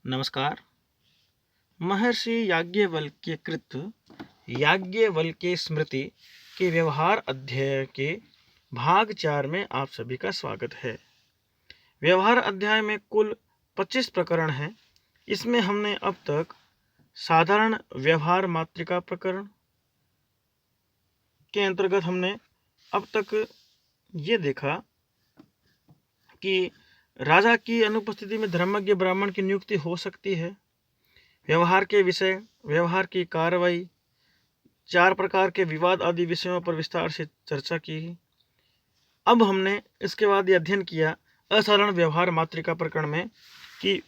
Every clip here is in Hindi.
नमस्कार। महर्षि याज्ञवल्क्य कृत याज्ञवल्क्य स्मृति के व्यवहार अध्याय के भाग 4 में आप सभी का स्वागत है। व्यवहार अध्याय में कुल 25 प्रकरण हैं। इसमें हमने अब तक साधारण व्यवहार मातृका प्रकरण के अंतर्गत हमने अब तक ये देखा कि राजा की अनुपस्थिति में धर्मज्ञ ब्राह्मण की नियुक्ति हो सकती है। व्यवहार के विषय, व्यवहार की कार्रवाई, 4 प्रकार के विवाद आदि विषयों पर विस्तार से चर्चा की। अब हमने इसके बाद यह अध्ययन किया असाधारण व्यवहार मातृका प्रकरण में कि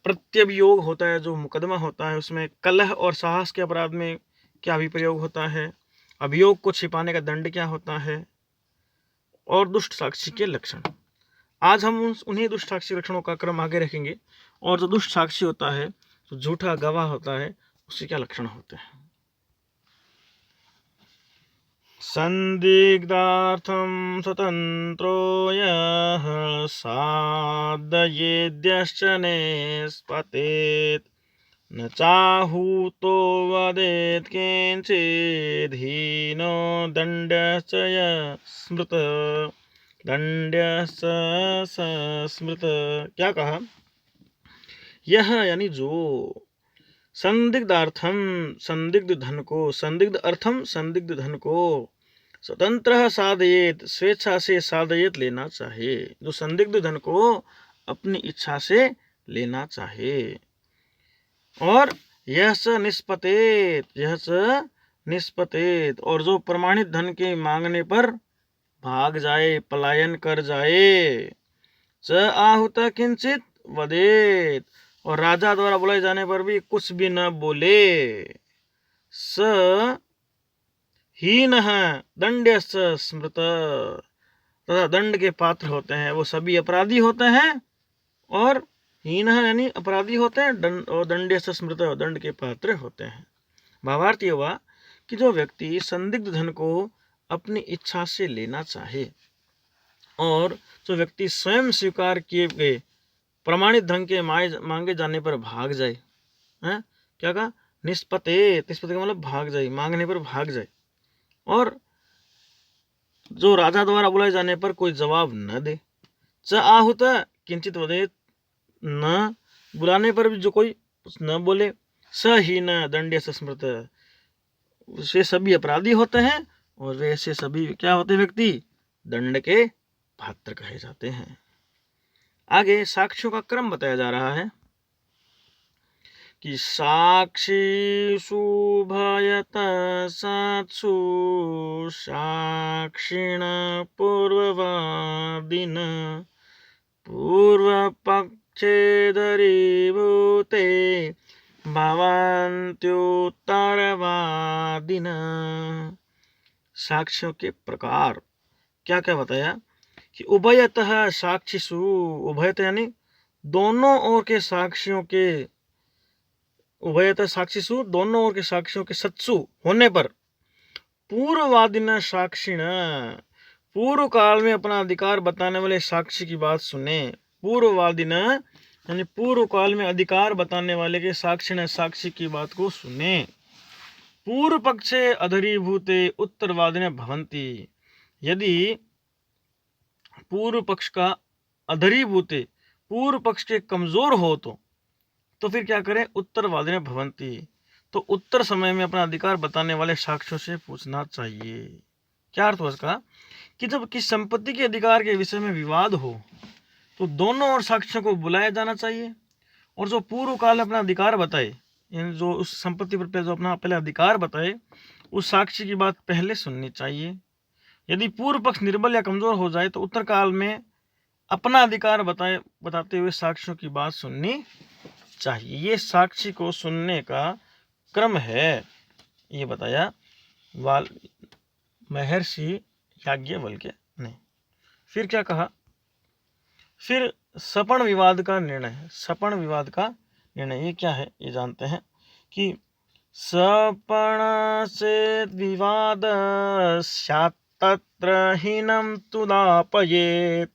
प्रत्यभियोग होता है, जो मुकदमा होता है, उसमें कलह और साहस के अपराध में क्या अभिप्रयोग होता है, अभियोग को छिपाने का दंड क्या होता है, और दुष्ट साक्षी के लक्षण। आज हम उन्हीं दुष्ट साक्षी लक्षणों का क्रम आगे रखेंगे। और जो दुष्ट साक्षी होता है, जो झूठा गवाह होता है, उसके क्या लक्षण होते हैं। संदिग्धार्थं स्वतंत्रो यः साधयेद्यश्च निष्पतेत् न चाहूतो वदेत् किंचिद् हीनो दण्डश्च स्मृतः दण्डश्च स्मृतः। क्या कहा? यह यानी जो संदिग्धार्थम संदिग्ध धन को, संदिग्ध अर्थम संदिग्ध धन को स्वतंत्र साधयेत स्वेच्छा से साधयेत लेना चाहिए, जो संदिग्ध धन को अपनी इच्छा से लेना चाहिए। और यह स निष्पतेत और जो प्रमाणित धन के मांगने पर भाग जाए, पलायन कर जाए। च आहुत किंचित वदेत और राजा द्वारा बुलाए जाने पर भी कुछ भी न बोले। स हीनः दंड्यश्च स्मृतः तथा दंड के पात्र होते हैं। वो सभी अपराधी होते हैं और हीनः यानी अपराधी होते हैं, और दंड्यश्च स्मृतः दंड के पात्र होते हैं। भावार्थ ये हुआ कि जो व्यक्ति संदिग्ध धन को अपनी इच्छा से लेना चाहे और जो व्यक्ति स्वयं स्वीकार किए गए प्रमाणित धन के मांगे जाने पर भाग जाए, है क्या कहा? निष्पतेत का मतलब भाग जाए, मांगने पर भाग जाए। और जो राजा द्वारा बुलाए जाने पर कोई जवाब न दे। च आहुत किंचित वदेत, न बुलाने पर भी जो कोई न बोले। स ही न दंड्य स्मृत, वे सभी अपराधी होते हैं और वैसे सभी क्या होते हैं? व्यक्ति दंड के पात्र कहे जाते हैं। आगे साक्ष्यों का क्रम बताया जा रहा है कि साक्षीषु भयतः सात्सु साक्षिण पूर्ववादिन पूर्वपक्षे दरीभूते भवन्त्युत्तरवादिन। साक्ष्यों के प्रकार क्या क्या बताया कि उभयतः साक्षीषु, उभयतः यानी दोनों ओर के साक्षियों के, उभयतः साक्षीषु दोनों ओर के साक्षियों के सत्सु होने पर, पूर्ववादिन साक्षिण पूर्व काल में अपना अधिकार बताने वाले साक्षी की बात सुने। पूर्ववादिन यानी पूर्व काल में अधिकार बताने वाले के साक्षिण साक्षी की बात को सुने। पूर्व पक्षे अधरीभूते उत्तरवादिन भवन्ति, यदि पूर्व पक्ष का अधरीभूते पूर्व पक्ष के कमजोर हो तो फिर क्या करें? उत्तरवादिन भवन्ति, तो उत्तर समय में अपना अधिकार बताने वाले साक्ष्यों से पूछना चाहिए। क्या अर्थ हुआ इसका? कि जब किसी संपत्ति के अधिकार के विषय में विवाद हो तो दोनों ओर साक्ष्यों को बुलाया जाना चाहिए, और जो पूर्व काल अपना अधिकार बताए, यानी जो उस संपत्ति पर जो अपना पहले अधिकार बताए, उस साक्षी की बात पहले सुननी चाहिए। यदि पूर्व पक्ष निर्बल या कमजोर हो जाए तो उत्तर काल में अपना अधिकार बताते हुए साक्ष्यों की बात सुननी चाहिए। ये साक्षी को सुनने का क्रम है, ये बताया महर्षि याज्ञवल्क्य ने। फिर क्या कहा? फिर सपण विवाद का निर्णय। सपण विवाद का निर्णय ये क्या है, ये जानते हैं कि सपण से विवाद स्यात् तत्र हीनं तुदापयेत्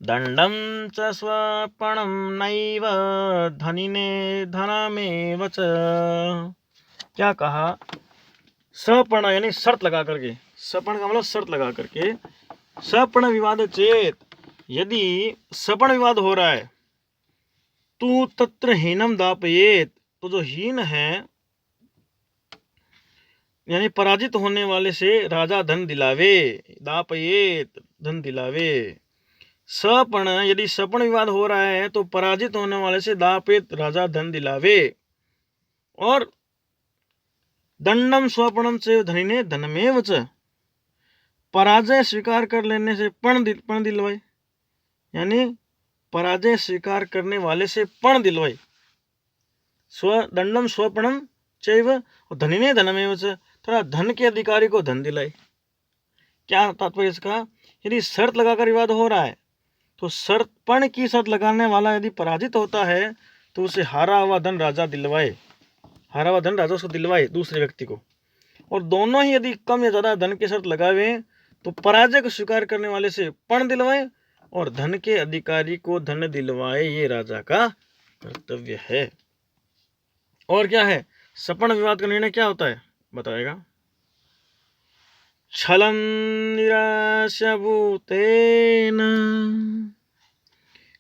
दंडम च स्वपणम नैव धनिने धनमेव च। क्या कहा? सपण यानी शर्त लगा करके, सपण का मतलब शर्त लगा करके, सपण विवाद चेत, यदि सपण विवाद हो रहा है, तू तत्र हीनम दापयेत, तो जो हीन है यानी पराजित होने वाले से राजा धन दिलावे, दापयेत धन दिलावे। सपण यदि सपण विवाद हो रहा है तो पराजित होने वाले से दापेत राजा धन दिलावे। और दंडम स्वपणम से धनिने धनमेव च, पराजय स्वीकार कर लेने से पण दिलवाए, यानी पराजय स्वीकार करने वाले से पण दिलवाए। दंडम स्वपणम चैव, और धनिने धनमेव च, थोड़ा धन के अधिकारी को धन दिलाए। क्या तात्पर्य इसका? यदि शर्त लगाकर विवाद हो रहा है तो शर्त पण की शर्त लगाने वाला यदि पराजित होता है तो उसे हारा हुआ धन राजा दिलवाए, हारा हुआ धन राजा उसको दिलवाए दूसरे व्यक्ति को। और दोनों ही यदि कम या ज्यादा धन की शर्त लगावे तो पराजय को स्वीकार करने वाले से पण दिलवाए और धन के अधिकारी को धन दिलवाए। ये राजा का कर्तव्य है। और क्या है? सपण विवाद का निर्णय क्या होता है बताएगा। छलं निरास्य भूतेन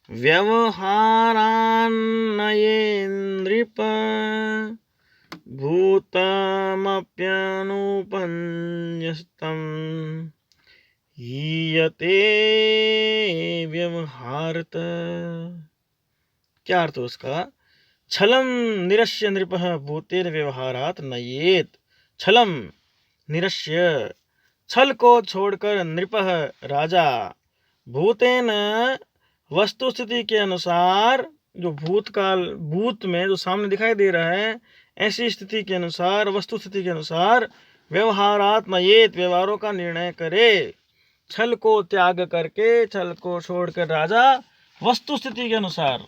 व्यवहारान्नयेन्द्रिप, भूतमप्यनुपन्यस्तं हीयते व्यवहारत। क्या अर्थ है उसका? छलम निरस्य नृपः भूतेन व्यवहारात नयेत। छलम निरस्य, छल को छोड़कर, नृपः राजा, भूतेन वस्तु स्थिति के अनुसार, जो भूतकाल भूत में जो सामने दिखाई दे रहा है ऐसी स्थिति के अनुसार, वस्तु स्थिति के अनुसार, व्यवहारात नयेत व्यवहारों का निर्णय करे। छल को त्याग करके, छल को छोड़कर राजा वस्तु स्थिति के अनुसार,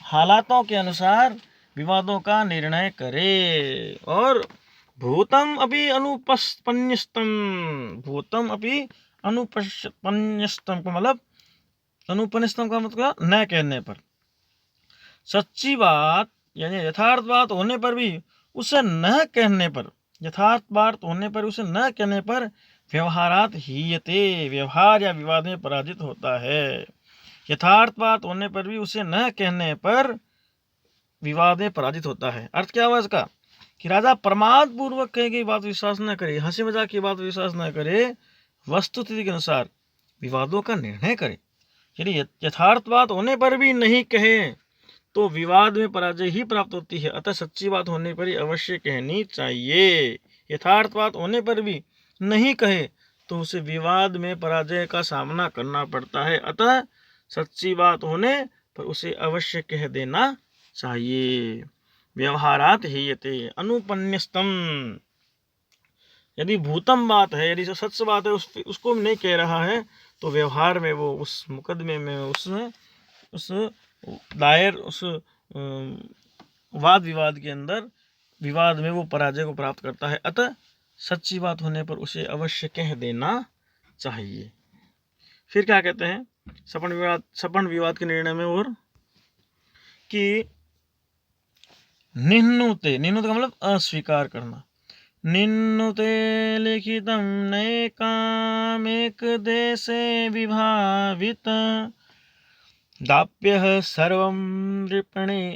हालातों के अनुसार विवादों का निर्णय करे। और भूतम अपि अनुपन्यस्तम, भूतम अपि अनुपन्यस्तम का मतलब, अनुपन्यस्तम का मतलब न कहने पर, सच्ची बात यानी यथार्थ बात होने पर भी उसे न कहने पर, यथार्थ बात होने पर उसे न कहने पर व्यवहारात हीयते, व्यवहार या विवाद में पराजित होता है। यथार्थ बात होने पर भी उसे न कहने पर विवाद में पराजित होता है। अर्थ क्या हुआ इसका? कि राजा प्रमाद पूर्वक कही गई बात विश्वास न करे, हंसी मजाक की बात विश्वास न करे, वस्तु स्थिति के अनुसार विवादों का निर्णय करे। यदि यथार्थ बात होने पर भी नहीं कहे तो विवाद में पराजय ही प्राप्त होती है। अतः सच्ची बात होने पर ही अवश्य कहनी चाहिए। यथार्थ बात होने पर भी नहीं कहे तो उसे विवाद में पराजय का सामना करना पड़ता है। अतः सच्ची बात होने पर उसे अवश्य कह देना चाहिए। व्यवहारात हीयते अनुपन्यस्तम, यदि भूतम बात है, यदि सच बात है, उसको नहीं कह रहा है तो व्यवहार में वो, उस मुकदमे में, उस दायर, उस वाद विवाद के अंदर, विवाद में वो पराजय को प्राप्त करता है। अतः सच्ची बात होने पर उसे अवश्य कह देना चाहिए। फिर क्या कहते हैं सपण विवाद के निर्णय में? और कि निन्नुते, निन्नुते का मतलब अस्वीकार करना, निन्नुते लिखितं नैकामेक देशे विभावित, दाप्यः सर्वं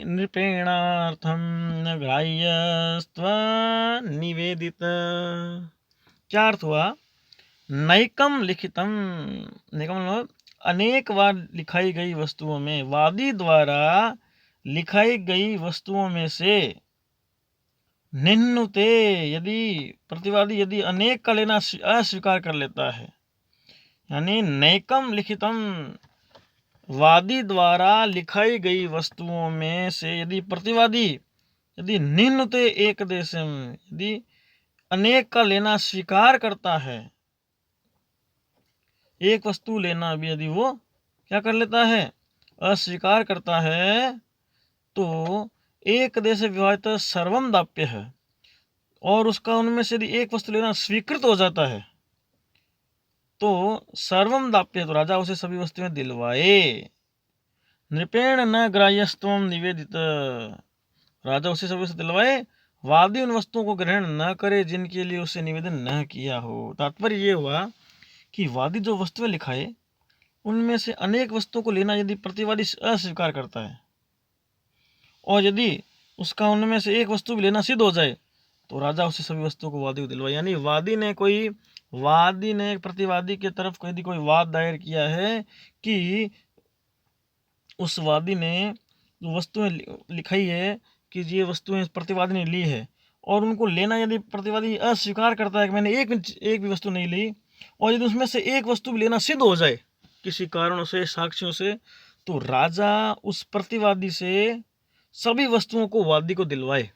नृपेणार्थं न ग्राह्यस्त्वनिवेदित। क्या अर्थ हुआ? नैकम लिखितम, नैकम मतलब अनेक बार लिखाई गई वस्तुओं में, वादी द्वारा लिखाई गई वस्तुओं में से, निन्नुते यदि प्रतिवादी यदि अनेक का लेना अस्वीकार कर लेता है, यानी नैकम लिखितम वादी द्वारा लिखाई गई वस्तुओं में से यदि प्रतिवादी यदि निन्नुते एक देशम, यदि अनेक का लेना स्वीकार करता है, एक वस्तु लेना भी यदि वो क्या कर लेता है, अस्वीकार करता है, तो एक देश विभाजित सर्वम दाप्य है, और उसका उनमें से यदि एक वस्तु लेना स्वीकृत हो जाता है, तो सर्वम दाप्य, तो राजा उसे सभी वस्तुएं दिलवाए। नृपेण न ग्राह्यस्त्वम निवेदित, राजा उसे सभी वस्तु दिलवाए, वादी उन वस्तुओं को ग्रहण न करे जिनके लिए उसे निवेदन न किया हो। तात्पर्य ये हुआ कि वादी जो वस्तुएं लिखाए उनमें से अनेक वस्तुओं को लेना यदि प्रतिवादी अस्वीकार करता है और यदि उसका उनमें से एक वस्तु भी लेना सिद्ध हो जाए तो राजा उसे सभी वस्तुओं को वादी को दिलवाए। यानी वादी ने प्रतिवादी के तरफ यदि कोई वाद दायर किया है कि उस वादी ने जो वस्तुएं लिखाई है कि ये वस्तुएं प्रतिवादी ने ली है और उनको लेना यदि प्रतिवादी अस्वीकार करता है कि मैंने एक भी वस्तु नहीं ली, और यदि उसमें से एक वस्तु भी लेना सिद्ध हो जाए किसी कारणों से, साक्ष्यों से, तो राजा उस प्रतिवादी से सभी वस्तुओं को वादी को दिलवाए।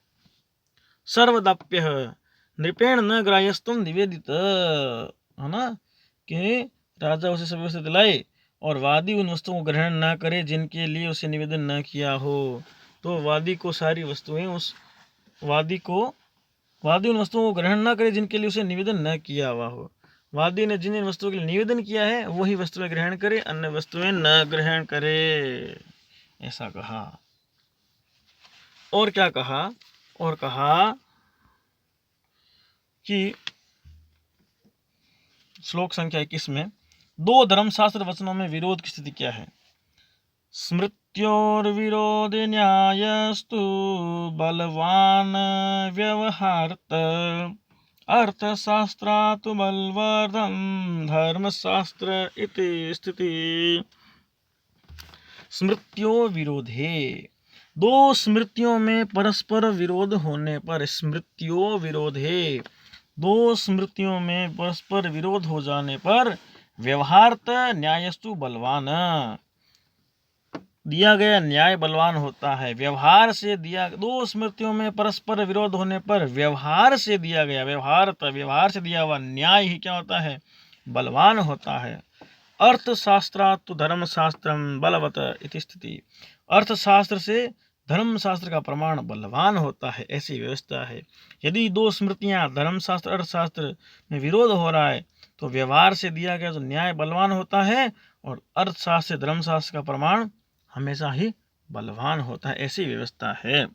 सर्वदाप्य नृपेण न ग्राह्यस्तुम निवेदित, है ना, कि राजा उसे सभी वस्तु दिलाए और वादी उन वस्तुओं को ग्रहण न करे जिनके लिए उसे निवेदन न किया हो। तो वादी को सारी वस्तुएं वादी उन वस्तुओं को ग्रहण न करे जिनके लिए उसे निवेदन न किया हुआ हो। वादी ने जिन वस्तुओं के लिए निवेदन किया है वही वस्तुएं ग्रहण करे, अन्य वस्तुएं न ग्रहण करे, ऐसा कहा। और क्या कहा? और कहा कि श्लोक संख्या 21 में दो धर्मशास्त्र वचनों में विरोध की स्थिति क्या है? स्मृत्योर्विरोध न्यायस्तु बलवान व्यवहारत, अर्थशास्त्रात् बलवर्धन धर्मशास्त्र इति स्थिति। स्मृत्यो विरोधे, दो स्मृतियों में परस्पर विरोध होने पर, स्मृत्यो विरोधे, दो स्मृतियों में परस्पर विरोध हो जाने पर, व्यवहारत न्यायस्तु बलवान, दिया गया न्याय बलवान होता है। व्यवहार से दिया, दो स्मृतियों में परस्पर विरोध होने पर व्यवहार से दिया गया, व्यवहार से दिया हुआ न्याय ही क्या होता है? बलवान होता है। अर्थशास्त्रात् धर्मशास्त्रम बलवत इति स्थिति, अर्थशास्त्र से धर्मशास्त्र का प्रमाण बलवान होता है, ऐसी व्यवस्था है। यदि दो स्मृतियां धर्मशास्त्र अर्थशास्त्र में विरोध हो रहा है तो व्यवहार से दिया गया जो न्याय बलवान होता है और अर्थशास्त्र से धर्मशास्त्र का प्रमाण हमेशा ही बलवान होता है, ऐसी व्यवस्था है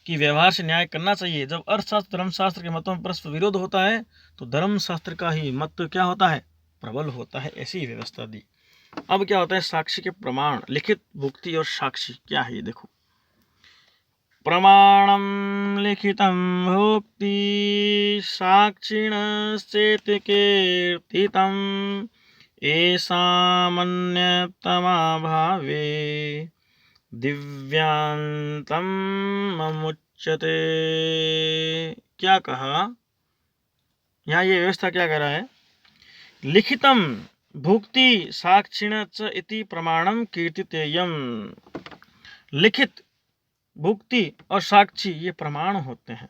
कि व्यवहार से न्याय करना चाहिए। जब अर्थशास्त्र धर्मशास्त्र के मतों में परस्पर विरोध होता है तो धर्मशास्त्र का ही मत क्या होता है? प्रबल होता है, ऐसी व्यवस्था दी। अब क्या होता है? साक्षी के प्रमाण, लिखित, भुक्ति और साक्षी क्या है ये देखो। प्रमाणम लिखितम भुक्ति साक्षिणश्चेति कीर्तितम एषामन्यतमा भावे दिव्यांतम अमुच्यते। क्या कहा? यहाँ ये व्यवस्था क्या कर रहा है? लिखितम भुक्ति साक्षिण च इति प्रमाणम कीर्तितेयम, लिखित, भुक्ति और साक्षी ये प्रमाण होते हैं।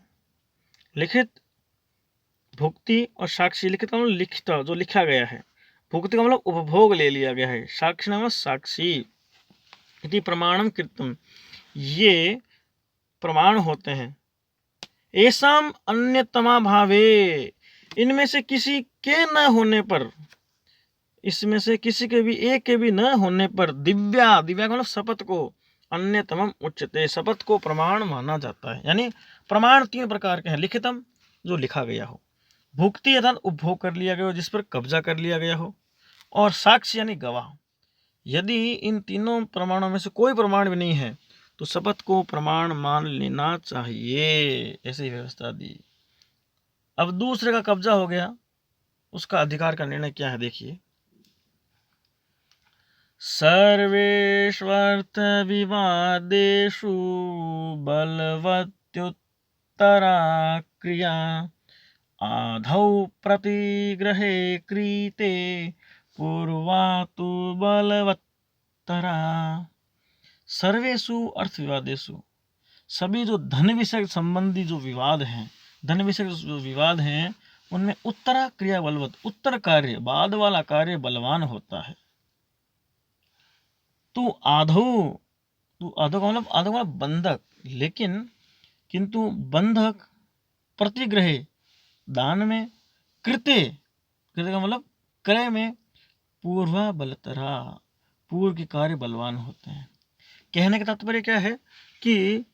लिखित, भुक्ति और साक्षी, लिखित मतलब लिखित जो लिखा गया है, भुक्ति का मतलब उपभोग ले लिया गया है, साक्षी मतलब साक्षी, इति प्रमाणम कीर्तितम ये प्रमाण होते हैं। एसाम अन्यतमा भावे, इनमें से किसी के न होने पर, इसमें से किसी के भी एक के भी न होने पर, दिव्या, दिव्या का मतलब शपथ को, अन्यतमम उच्चते, शपथ को प्रमाण माना जाता है। यानी प्रमाण तीन प्रकार के हैं। लिखितम जो लिखा गया हो, भुक्ति अर्थात उपभोग कर लिया गया हो, जिस पर कब्जा कर लिया गया हो, और साक्ष्य यानी गवाह। यदि इन तीनों प्रमाणों में से कोई प्रमाण भी नहीं है तो शपथ को प्रमाण मान लेना चाहिए, ऐसी व्यवस्था दी। अब दूसरे का कब्जा हो गया, उसका अधिकार का निर्णय क्या है देखिए। सर्वेष्वर्थ विवादेषु बलवत्युत्तरा क्रिया आधौ प्रतिग्रहे क्रीते पूर्वा तु बलवत्तरा। सर्वेषु अर्थ विवादेषु, सभी जो धन विषय संबंधी जो विवाद हैं, धन विषय जो विवाद हैं उनमें उत्तरा क्रिया बलवत, उत्तर कार्य, बाद वाला कार्य बलवान होता है। तो आधो, तो आधो का मतलब बंधक, लेकिन किंतु बंधक प्रतिग्रहे दान में, कृते कृत का मतलब क्रय में पूर्वा बलतरा, पूर्व के कार्य बलवान होते हैं। कहने का तात्पर्य क्या है कि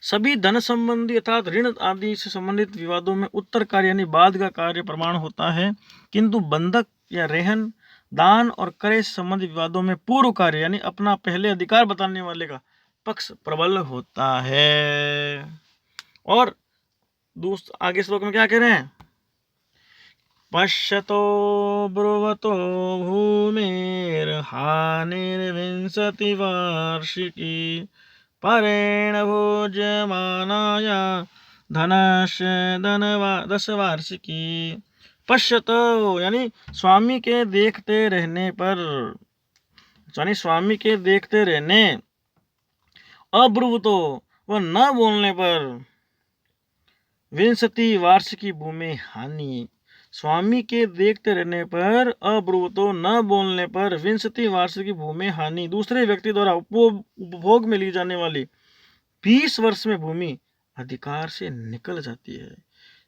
सभी धन संबंधी अर्थात ऋण आदि से संबंधित विवादों में उत्तर कार्य यानी बाद का कार्य प्रमाण होता है, किंतु बंधक या रेहन, दान और क्रय से संबंधित विवादों में पूर्व कार्य यानी अपना पहले अधिकार बताने वाले का पक्ष प्रबल होता है। और आगे श्लोक में क्या कह रहे हैं? पश्यतो ब्रुवतो भूमिर्हानिर्विंशति वार्षिकी परेण भोज्यमानाया धनस्य दश वार्षिकी। पश्यतो यानी स्वामी के देखते रहने पर, यानी स्वामी के देखते रहने, अब्रुवतो वह न बोलने पर, विंशति वार्षिकी भूमि हानि, स्वामी के देखते रहने पर, अब्रुवतो न बोलने पर, विंशति वार्षिकी भूमि हानि, दूसरे व्यक्ति द्वारा उपभोग में ली जाने वाली 20 वर्ष में भूमि अधिकार से निकल जाती है।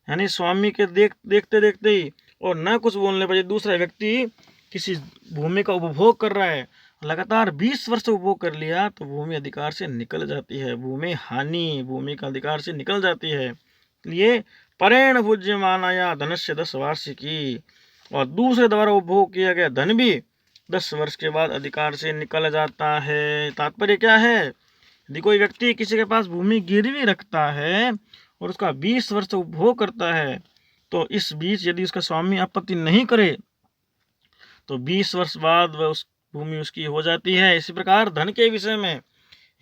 यानी स्वामी के देखते देखते ही और न कुछ बोलने पर दूसरा व्यक्ति किसी भूमि का उपभोग कर रहा है, लगातार 20 वर्ष उपभोग कर लिया तो भूमि अधिकार से निकल जाती है, भूमि हानि, भूमि का अधिकार से निकल जाती है। इसलिए परेण भुज्यमानाया धनस्य 10 वार्षिकी, और दूसरे द्वारा उपभोग किया गया धन भी 10 वर्ष के बाद अधिकार से निकल जाता है। तात्पर्य क्या है? यदि कोई व्यक्ति किसी के पास भूमि गिरवी रखता है और उसका 20 वर्ष उपभोग करता है, तो इस बीच यदि उसका स्वामी आपत्ति नहीं करे तो 20 वर्ष बाद वह उस भूमि उसकी हो जाती है। इसी प्रकार धन के विषय में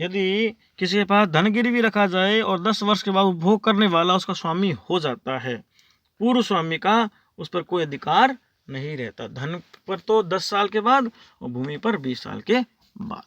यदि किसी के पास धन गिरवी रखा जाए और 10 वर्ष के बाद उपभोग करने वाला उसका स्वामी हो जाता है, पूर्व स्वामी का उस पर कोई अधिकार नहीं रहता। धन पर तो 10 साल के बाद और भूमि पर 20 साल के बाद।